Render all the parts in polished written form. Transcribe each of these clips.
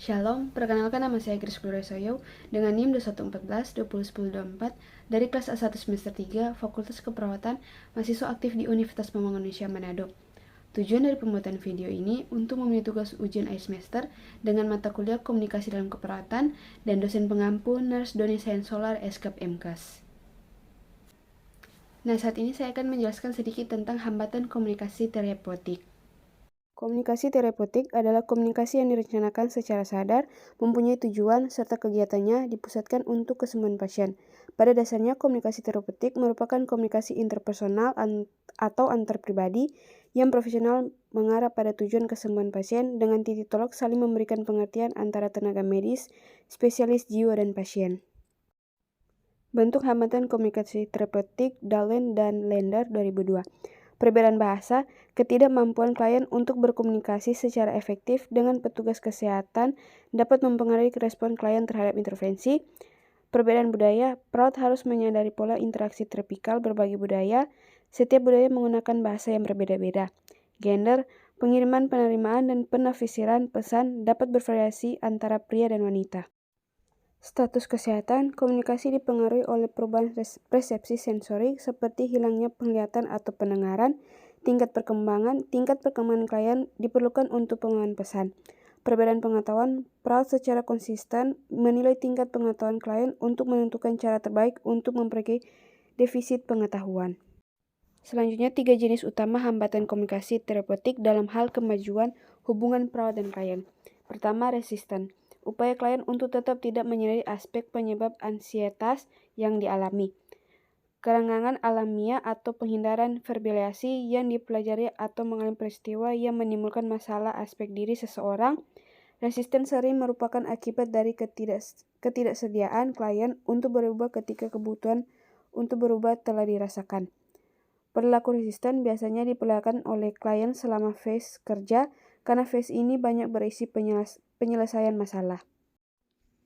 Shalom, perkenalkan nama saya Grace Gloria Soyo dengan NIM 2114-2010-24 dari kelas A1 semester 3 Fakultas Keperawatan, mahasiswa aktif di Universitas Pembangunan Indonesia Manado. Tujuan dari pembuatan video ini untuk memenuhi tugas ujian akhir semester dengan mata kuliah Komunikasi dalam Keperawatan dan dosen pengampu Nurse Doni Sains Solar Eskap MKAS. Nah, saat ini saya akan menjelaskan sedikit tentang hambatan komunikasi terapeutik. Komunikasi terapeutik adalah komunikasi yang direncanakan secara sadar, mempunyai tujuan, serta kegiatannya dipusatkan untuk kesembuhan pasien. Pada dasarnya, komunikasi terapeutik merupakan komunikasi interpersonal atau antar pribadi yang profesional mengarah pada tujuan kesembuhan pasien dengan titik tolak saling memberikan pengertian antara tenaga medis, spesialis jiwa, dan pasien. Bentuk hambatan komunikasi terapeutik Dahlen dan Lender 2002. Perbedaan bahasa, ketidakmampuan klien untuk berkomunikasi secara efektif dengan petugas kesehatan dapat mempengaruhi respon klien terhadap intervensi. Perbedaan budaya, perawat harus menyadari pola interaksi tipikal berbagai budaya. Setiap budaya menggunakan bahasa yang berbeda-beda. Gender, pengiriman, penerimaan, dan penafsiran pesan dapat bervariasi antara pria dan wanita. Status kesehatan, komunikasi dipengaruhi oleh perubahan persepsi sensorik seperti hilangnya penglihatan atau pendengaran. Tingkat perkembangan klien diperlukan untuk pengenalan pesan. Perbedaan pengetahuan, perawat secara konsisten menilai tingkat pengetahuan klien untuk menentukan cara terbaik untuk memperbaiki defisit pengetahuan. Selanjutnya, 3 jenis utama hambatan komunikasi terapeutik dalam hal kemajuan hubungan perawat dan klien. Pertama, resisten. Upaya klien untuk tetap tidak menyadari aspek penyebab ansietas yang dialami. Kerenggangan alamiah atau penghindaran verbalisasi yang dipelajari atau mengalami peristiwa yang menimbulkan masalah aspek diri seseorang. Resisten sering merupakan akibat dari ketidaksediaan klien untuk berubah ketika kebutuhan untuk berubah telah dirasakan. Perilaku resisten biasanya diperlihatkan oleh klien selama fase kerja, karena fase ini banyak berisi penyelesaian masalah.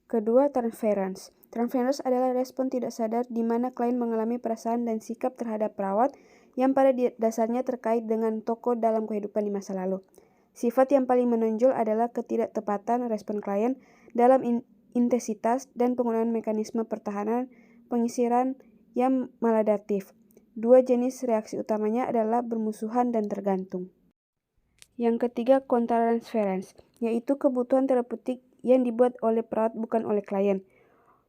Kedua, transference. Transference adalah respon tidak sadar di mana klien mengalami perasaan dan sikap terhadap perawat yang pada dasarnya terkait dengan tokoh dalam kehidupan di masa lalu. Sifat yang paling menonjol adalah ketidaktepatan respon klien dalam intensitas dan penggunaan mekanisme pertahanan pengisiran yang maladaptif. Dua jenis reaksi utamanya adalah bermusuhan dan tergantung. Yang ketiga, countertransference, yaitu kebutuhan terapeutik yang dibuat oleh perawat bukan oleh klien.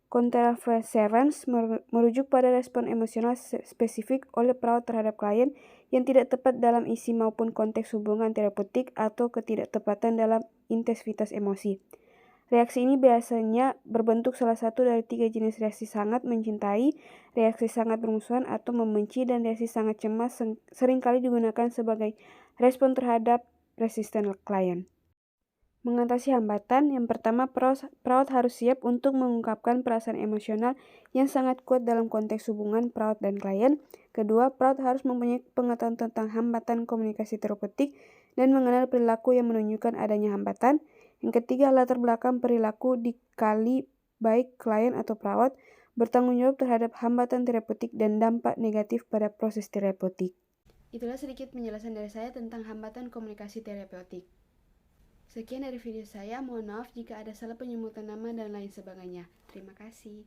Countertransference merujuk pada respon emosional spesifik oleh perawat terhadap klien yang tidak tepat dalam isi maupun konteks hubungan terapeutik atau ketidaktepatan dalam intensitas emosi. Reaksi ini biasanya berbentuk salah satu dari 3 jenis reaksi sangat mencintai, reaksi sangat bermusuhan atau membenci, dan reaksi sangat cemas seringkali digunakan sebagai respon terhadap resisten klien. Mengatasi hambatan, yang pertama, perawat harus siap untuk mengungkapkan perasaan emosional yang sangat kuat dalam konteks hubungan perawat dan klien. Kedua, perawat harus mempunyai pengetahuan tentang hambatan komunikasi terapeutik dan mengenal perilaku yang menunjukkan adanya hambatan. Yang ketiga, latar belakang perilaku dikali baik klien atau perawat bertanggung jawab terhadap hambatan terapeutik dan dampak negatif pada proses terapeutik. Itulah sedikit penjelasan dari saya tentang hambatan komunikasi terapeutik. Sekian dari video saya, mohon maaf jika ada salah penyebutan nama dan lain sebagainya. Terima kasih.